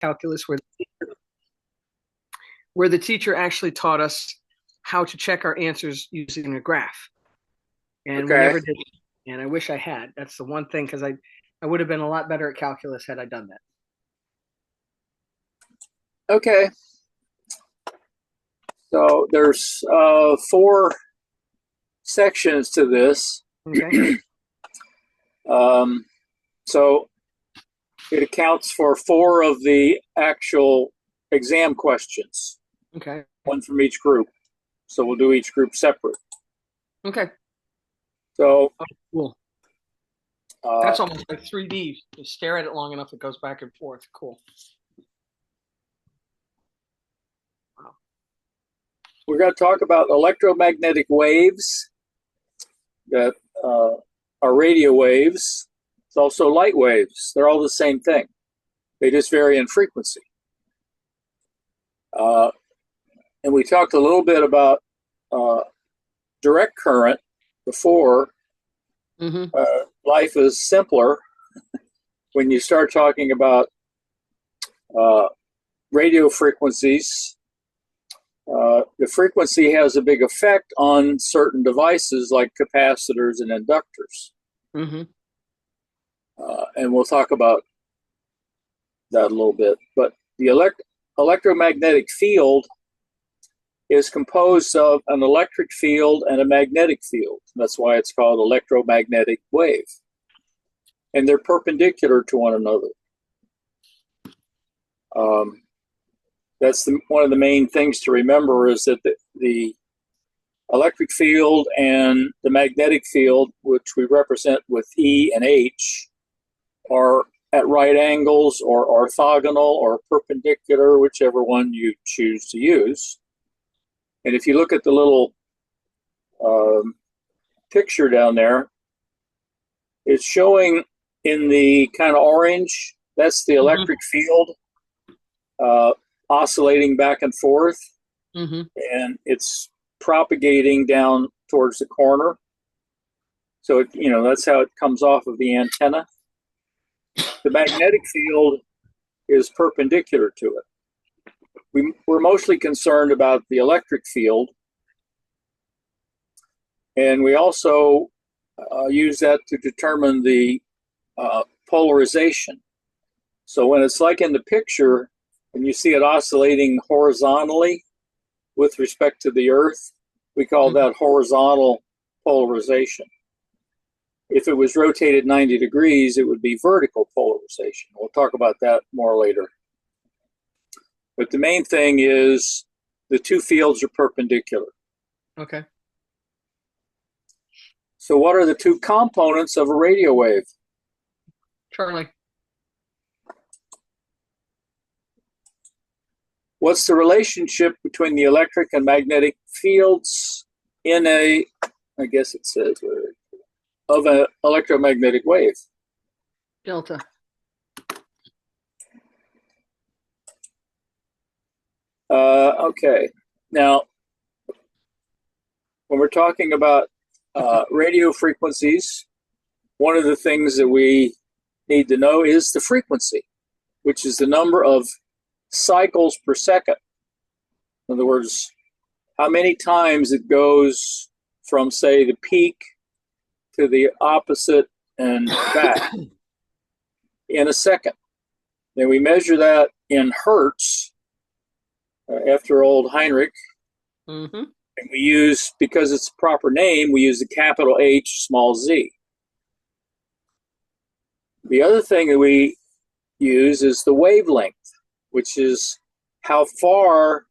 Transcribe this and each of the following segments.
calculus where the teacher actually taught us how to check our answers using a graph. And we Okay. never did. And I wish I had. That's the one thing, because I would have been a lot better at calculus had I done that. Okay. So there's 4 sections to this. Okay. So it accounts for 4 of the actual exam questions, Okay. one from each group. So we'll do each group separate. Okay. So Oh, cool. That's almost like 3D. You stare at it long enough, it goes back and forth. Cool. Wow. We're going to talk about electromagnetic waves that are radio waves. It's also light waves. They're all the same thing. They just vary in frequency. And we talked a little bit about direct current before. Mm-hmm. Life is simpler when you start talking about radio frequencies. The frequency has a big effect on certain devices like capacitors and inductors. Mm-hmm. And we'll talk about that a little bit. But the electromagnetic field is composed of an electric field and a magnetic field. That's why it's called electromagnetic wave. And they're perpendicular to one another. That's one of the main things to remember, is that the electric field and the magnetic field, which we represent with E and H, are at right angles or orthogonal or perpendicular, whichever one you choose to use. And if you look at the little picture down there, it's showing in the kind of orange, that's the electric field oscillating back and forth. Mm-hmm. And it's propagating down towards the corner. So, that's how it comes off of the antenna. The magnetic field is perpendicular to it. We're mostly concerned about the electric field. And we also use that to determine the polarization. So when it's like in the picture, and you see it oscillating horizontally with respect to the Earth, we call that horizontal polarization. If it was rotated 90 degrees, it would be vertical polarization. We'll talk about that more later. But the main thing is the 2 fields are perpendicular. Okay. So what are the 2 components of a radio wave? Charlie. What's the relationship between the electric and magnetic fields in I guess it says, of an electromagnetic wave? Delta. Okay. Now, when we're talking about radio frequencies, one of the things that we need to know is the frequency, which is the number of cycles per second. In other words, how many times it goes from, say, the peak to the opposite and back in a second. Then we measure that in hertz after old Heinrich. Mm-hmm. And we use, because it's a proper name, we use the capital H, small z. The other thing that we use is the wavelength, which is how far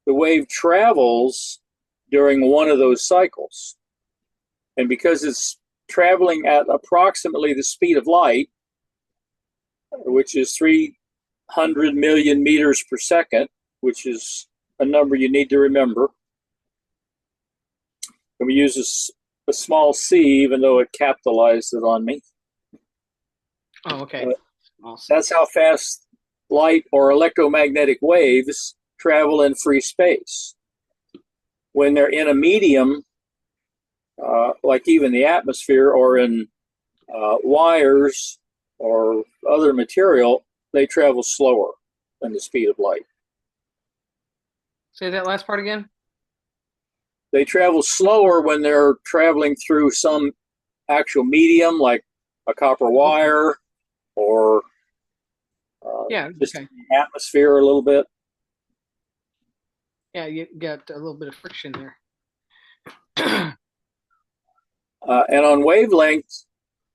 the wave travels during one of those cycles. And because it's traveling at approximately the speed of light, which is 300 million meters per second, which is a number you need to remember. And we use a small c, even though it capitalized it on me. Oh, okay. That's how fast light or electromagnetic waves travel in free space. When they're in a medium, like even the atmosphere, or in wires or other material, they travel slower. than the speed of light. Say that last part again. They travel slower when they're traveling through some actual medium, like a copper wire or just atmosphere a little bit. Yeah, you got a little bit of friction there. And on wavelength,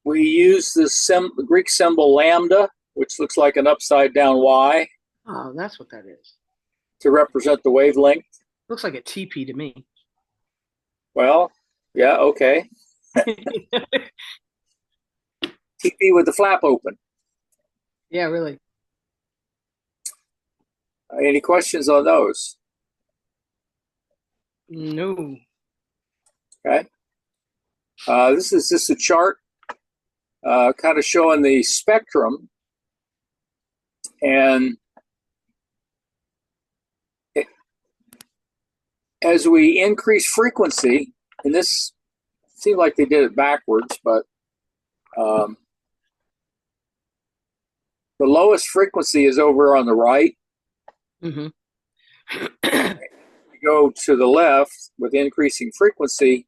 we use this Greek symbol lambda, which looks like an upside down Y. Oh, that's what that is. To represent the wavelength. Looks like a TP to me. Well, yeah, okay. TP with the flap open. Yeah, really. Any questions on those? No. Okay. This is just a chart kind of showing the spectrum. And as we increase frequency, and this seemed like they did it backwards, but the lowest frequency is over on the right. Mm-hmm. You go to the left with increasing frequency.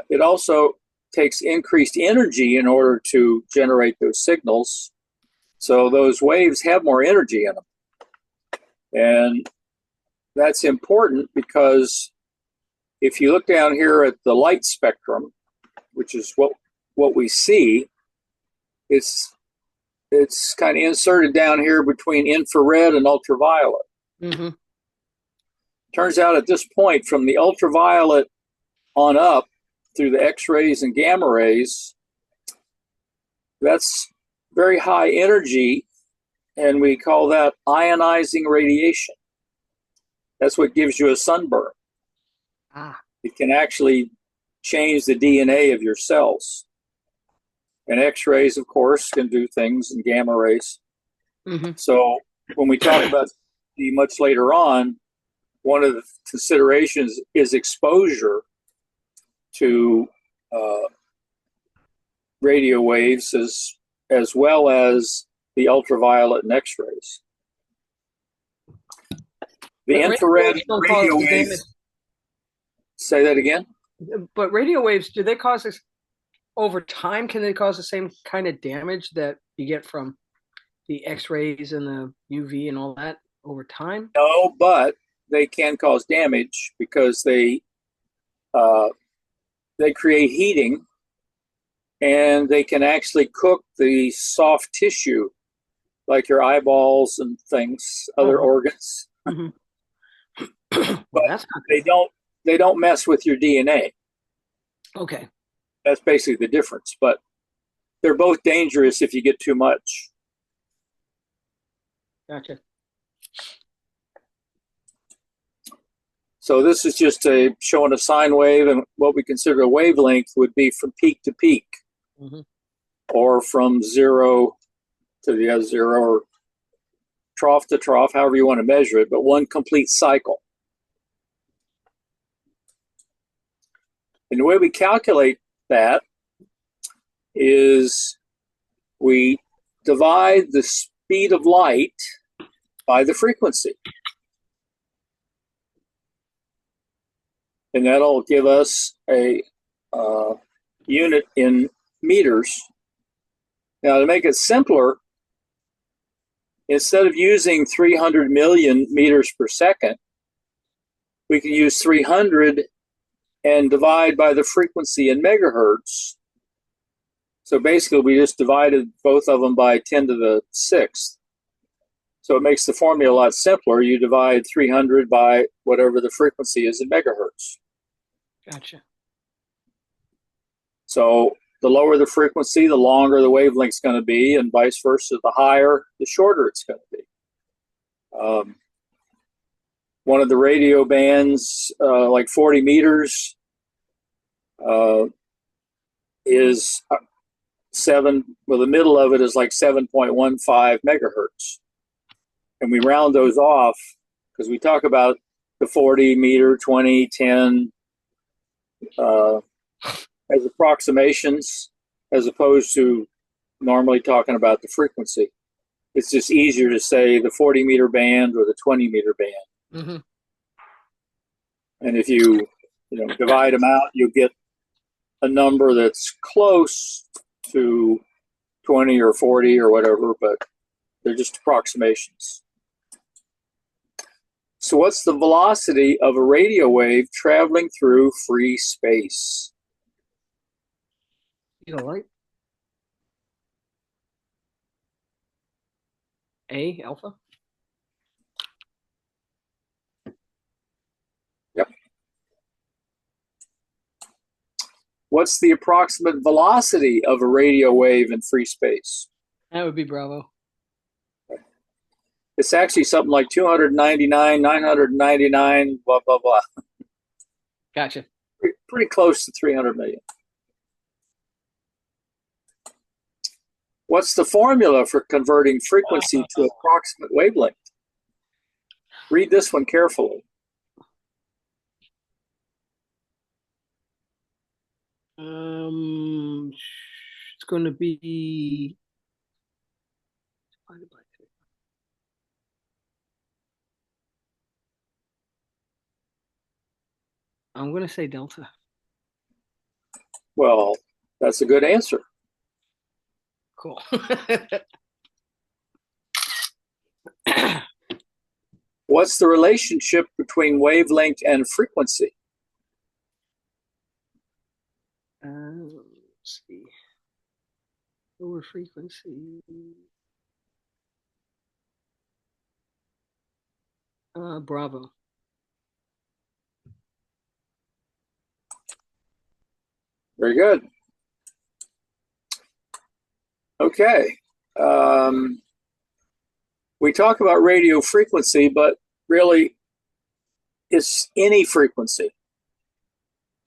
It also takes increased energy in order to generate those signals. So those waves have more energy in them. And that's important because if you look down here at the light spectrum, which is what we see, it's kind of inserted down here between infrared and ultraviolet. Mm-hmm. Turns out at this point, from the ultraviolet on up through the X-rays and gamma rays, that's very high energy, and we call that ionizing radiation. That's what gives you a sunburn. It can actually change the DNA of your cells. And X-rays, of course, can do things, and gamma rays. Mm-hmm. So when we talk about much later on, one of the considerations is exposure to radio waves as well as the ultraviolet and X-rays. The infrared radio waves. Say that again? But radio waves, do they cause this over time? Can they cause the same kind of damage that you get from the X-rays and the UV and all that over time? No, but they can cause damage because they create heating, and they can actually cook the soft tissue, like your eyeballs and things, other organs. Mm-hmm. But they don't mess with your DNA. Okay. That's basically the difference. But they're both dangerous if you get too much. Gotcha. So this is just showing a sine wave, and what we consider a wavelength would be from peak to peak, mm-hmm. or from zero to the other zero, or trough to trough, however you want to measure it, but one complete cycle. And the way we calculate that is we divide the speed of light by the frequency. And that'll give us a unit in meters. Now, to make it simpler, instead of using 300 million meters per second, we can use 300 and divide by the frequency in megahertz. So basically, we just divided both of them by 10 to the 6th. So it makes the formula a lot simpler. You divide 300 by whatever the frequency is in megahertz. Gotcha. So the lower the frequency, the longer the wavelength's going to be, and vice versa. The higher, the shorter it's going to be. One of the radio bands, like 40 meters, is the middle of it is like 7.15 megahertz. And we round those off because we talk about the 40 meter, 20, 10 as approximations, as opposed to normally talking about the frequency. It's just easier to say the 40-meter band or the 20-meter band. Mm-hmm. And if you divide them out, you'll get a number that's close to 20 or 40 or whatever, but they're just approximations. So what's the velocity of a radio wave traveling through free space? You know, right? A, alpha? Yep. What's the approximate velocity of a radio wave in free space? That would be Bravo. It's actually something like 299, 999, blah, blah, blah. Gotcha. Pretty close to 300 million. What's the formula for converting frequency to approximate wavelength? Read this one carefully. It's going to be divided by 3. I'm going to say delta. Well, that's a good answer. Cool. What's the relationship between wavelength and frequency? Let's see. Lower frequency. Bravo. Very good. Okay. We talk about radio frequency, but really it's any frequency.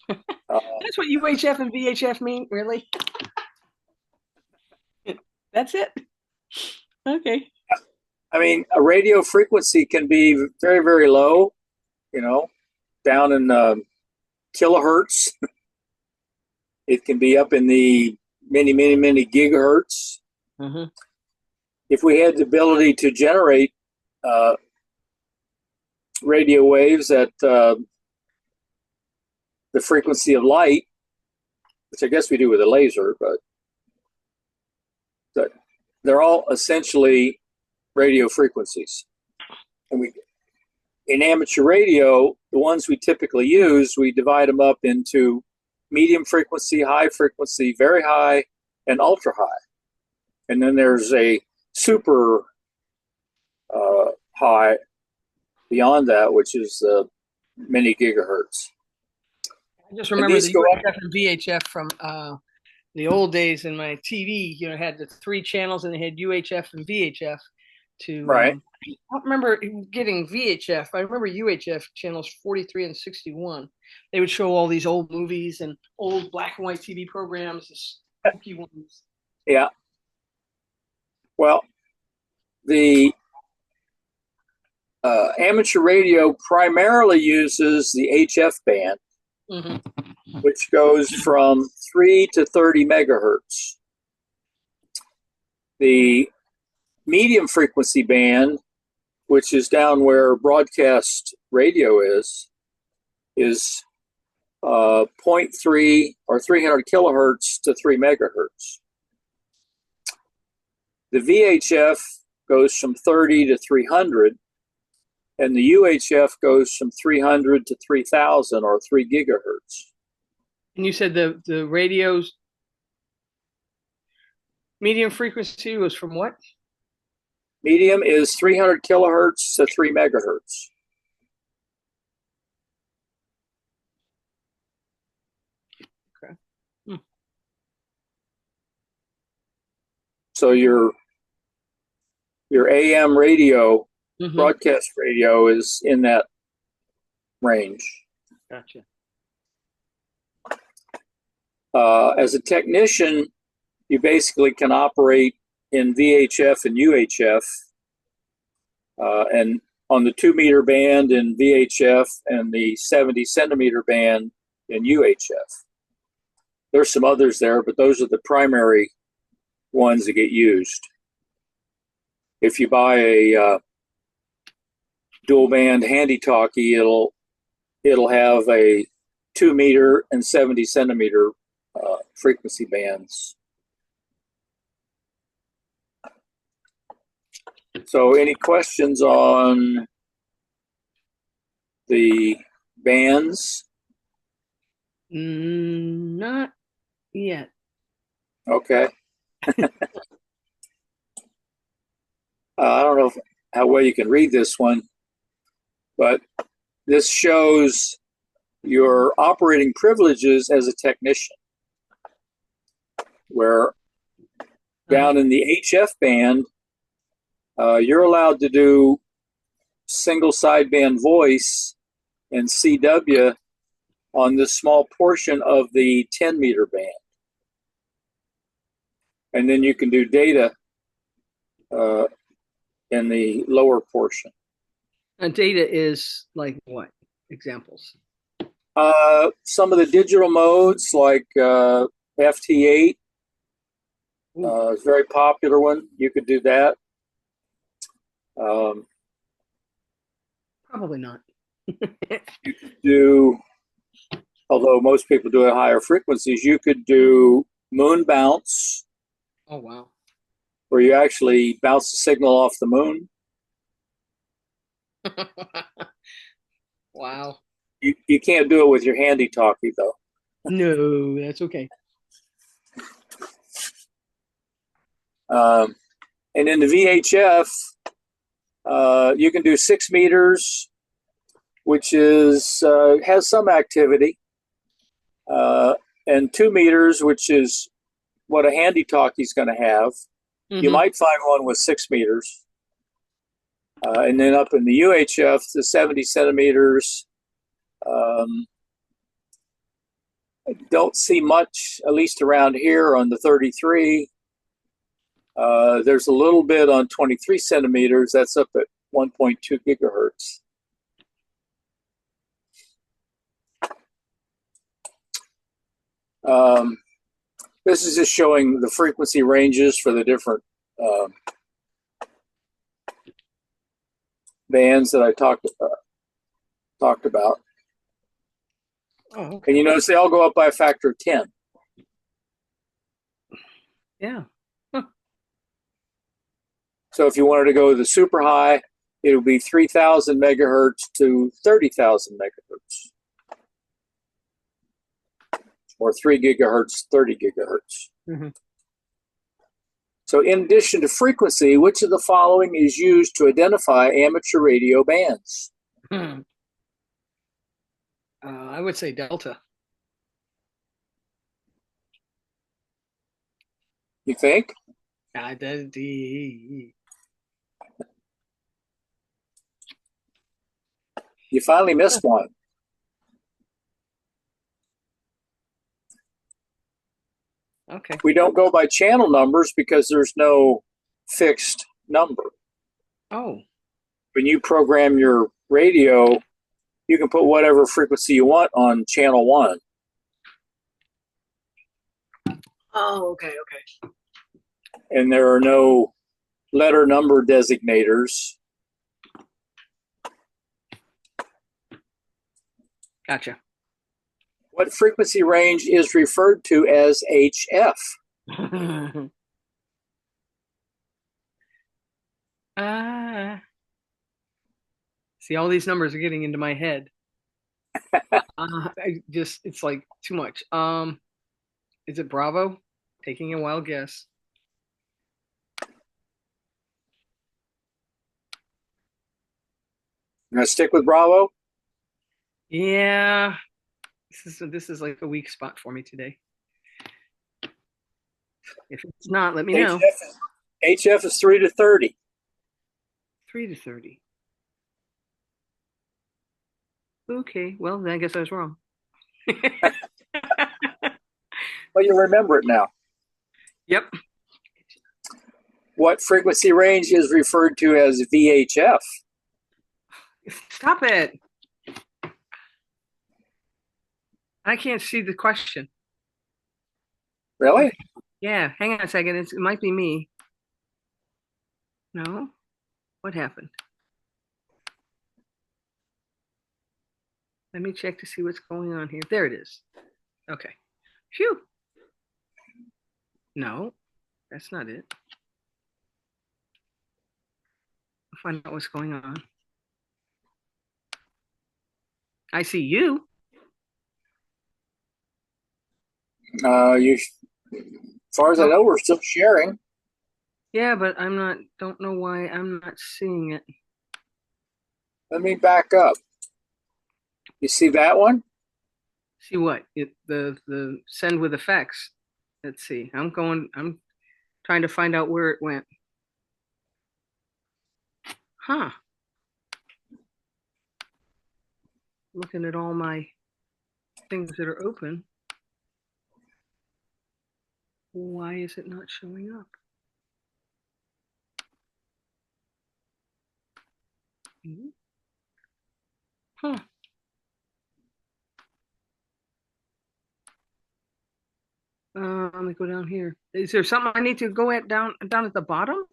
That's what UHF and VHF mean, really? That's it? Okay. I mean, a radio frequency can be very, very low, down in kilohertz. It can be up in the many, many, many gigahertz. Mm-hmm. If we had the ability to generate radio waves at the frequency of light, which I guess we do with a laser, but they're all essentially radio frequencies. And in amateur radio, the ones we typically use, we divide them up into medium frequency, high frequency, very high, and ultra high. And then there's a super high beyond that, which is many gigahertz. I just remember the UHF and VHF from the old days in my TV. Had the 3 channels and they had UHF and VHF. Right. I don't remember getting VHF. I remember UHF channels 43 and 61. They would show all these old movies and old black and white TV programs, the spooky ones. Yeah. Well, the amateur radio primarily uses the HF band, mm-hmm. which goes from 3 to 30 megahertz. The medium frequency band, which is down where broadcast radio is 0.3 or 300 kilohertz to 3 megahertz. The VHF goes from 30 to 300, and the UHF goes from 300 to 3,000 or 3 gigahertz. And you said the radio's medium frequency was from what? Medium is 300 kilohertz to 3 megahertz. Okay. So your AM radio, mm-hmm. broadcast radio, is in that range. Gotcha. As a technician, you basically can operate in VHF and UHF, and on the 2-meter band in VHF and the 70 centimeter band in UHF. There's some others there, but those are the primary ones that get used. if you buy a dual band handy talkie, it'll have a 2 meter and 70 centimeter frequency bands. So, any questions on the bands? Not yet. Okay. I don't know how well you can read this one, but this shows your operating privileges as a technician, where down in the HF band, you're allowed to do single sideband voice and CW on this small portion of the 10-meter band. And then you can do data in the lower portion. And data is like what? Examples? Some of the digital modes like FT8 is a very popular one. You could do that. Probably not. You could do, although most people do at higher frequencies, you could do moon bounce. Oh, wow. Where you actually bounce the signal off the moon. Wow. You can't do it with your handy talkie, though. No, that's okay. And in the VHF, you can do 6 meters, which is has some activity, and 2 meters, which is what a handy talkie is going to have. You might find one with 6 meters. And then up in the UHF, the 70 centimeters. I don't see much, at least around here on the 33. There's a little bit on 23 centimeters. That's up at 1.2 gigahertz. This is just showing the frequency ranges for the different bands that I talked about. Oh, okay. And you notice they all go up by a factor of 10. Yeah. Huh. So if you wanted to go the super high, it would be 3,000 megahertz to 30,000 megahertz. Or 3 gigahertz, 30 gigahertz. So in addition to frequency, which of the following is used to identify amateur radio bands? I would say delta. You think? You finally missed one. Okay. We don't go by channel numbers because there's no fixed number. Oh. When you program your radio, you can put whatever frequency you want on channel 1. Oh, okay. And there are no letter number designators. Gotcha. What frequency range is referred to as HF? See, all these numbers are getting into my head. It's like too much. Is it Bravo? Taking a wild guess. You're gonna stick with Bravo? Yeah. This is like a weak spot for me today. If it's not, let me know. HF is 3 to 30. 3 to 30. Okay, well, then I guess I was wrong. Well, you remember it now. Yep. What frequency range is referred to as VHF? Stop it. I can't see the question. Really? Yeah, hang on a second. It might be me. No? What happened? Let me check to see what's going on here. There it is. Okay. Phew. No, that's not it. I'll find out what's going on. I see you. As far as I know, we're still sharing. Yeah, but don't know why I'm not seeing it. Let me back up. You see that one? See what? The send with effects. Let's see. I'm trying to find out where it went. Huh. Looking at all my things that are open. Why is it not showing up? Huh. Let me go down here. Is there something I need to go at down at the bottom?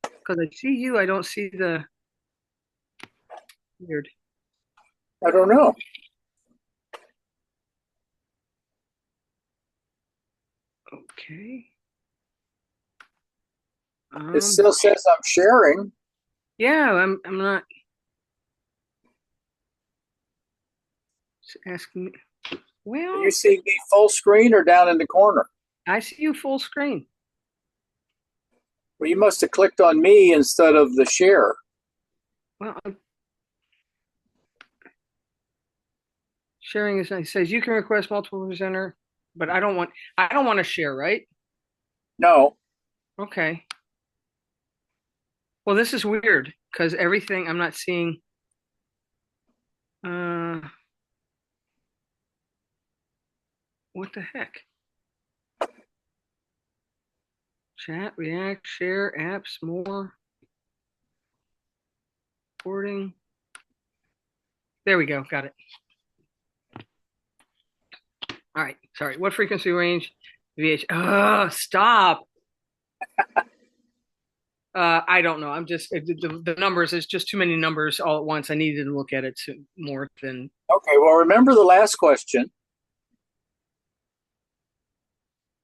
Because I see you, I don't see the weird. I don't know. Okay. It still says I'm sharing. Yeah, I'm not asking me. Well, Do you see me full screen or down in the corner? I see you full screen. Well, you must have clicked on me instead of the share. Well, sharing is nice. It says you can request multiple presenter, but I don't want to share, right? No. Okay. Well, this is weird because everything I'm not seeing. What the heck? Chat, react, share, apps, more. Recording. There we go. Got it. All right. Sorry. What frequency range? VH. Oh, stop. I don't know. I'm just the numbers. It's just too many numbers all at once. I needed to look at it more than. Okay. Well, remember the last question.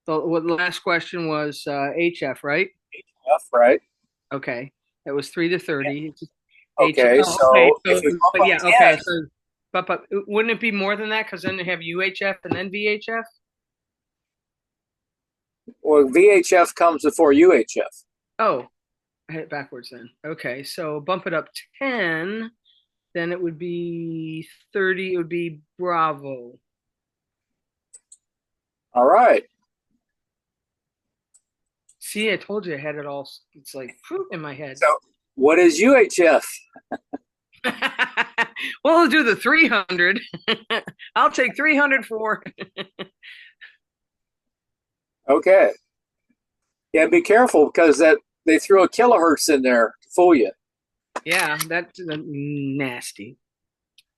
The last question was HF, right? HF, right? Okay. It was 3 to 30. Okay. HF. Oh, okay. So if we bump But up yeah. 10, Okay. So, but wouldn't it be more than that? Because then they have UHF and then VHF. well, VHF comes before UHF. Oh, I had it backwards then. Okay. So bump it up 10. Then it would be 30. It would be Bravo. All right. See, I told you I had it all. It's like in my head. So what is UHF? Well, we'll do the 300. I'll take 300 for. Okay. Yeah, be careful because they threw a kilohertz in there to fool you. Yeah, that's nasty.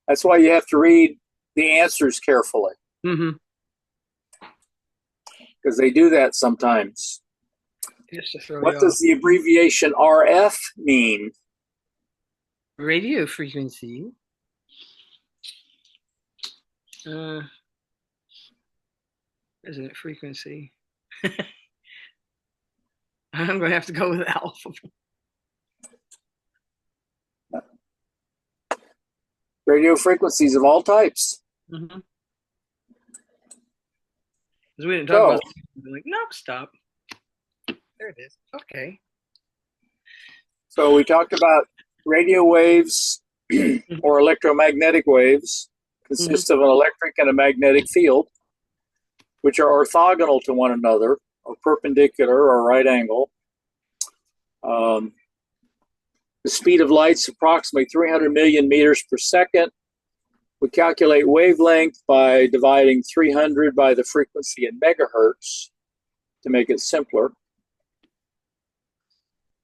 That's why you have to read the answers carefully. Mm-hmm. Because they do that sometimes. Just to throw What you does off. the abbreviation RF mean? Radio frequency. Isn't it frequency? I'm going to have to go with alpha. Radio frequencies of all types. Mm-hmm. Because we didn't talk about it. Like, nope, stop. There it is. Okay. So we talked about radio waves or electromagnetic waves consist of an electric and a magnetic field, which are orthogonal to one another, or perpendicular or right angle. The speed of light is approximately 300 million meters per second. We calculate wavelength by dividing 300 by the frequency in megahertz to make it simpler.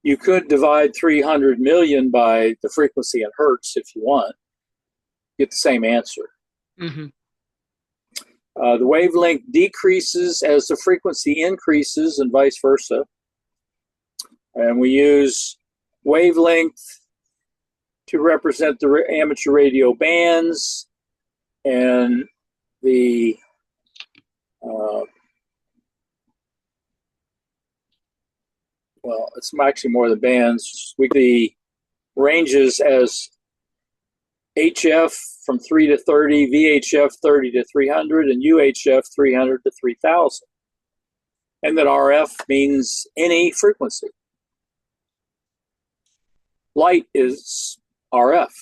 You could divide 300 million by the frequency in hertz if you want. Get the same answer. Mm-hmm. The wavelength decreases as the frequency increases and vice versa. And we use wavelength to represent the amateur radio bands, and the well, it's actually more the bands. The ranges as HF from 3 to 30, VHF 30 to 300, and UHF 300 to 3000. And then RF means any frequency. Light is RF.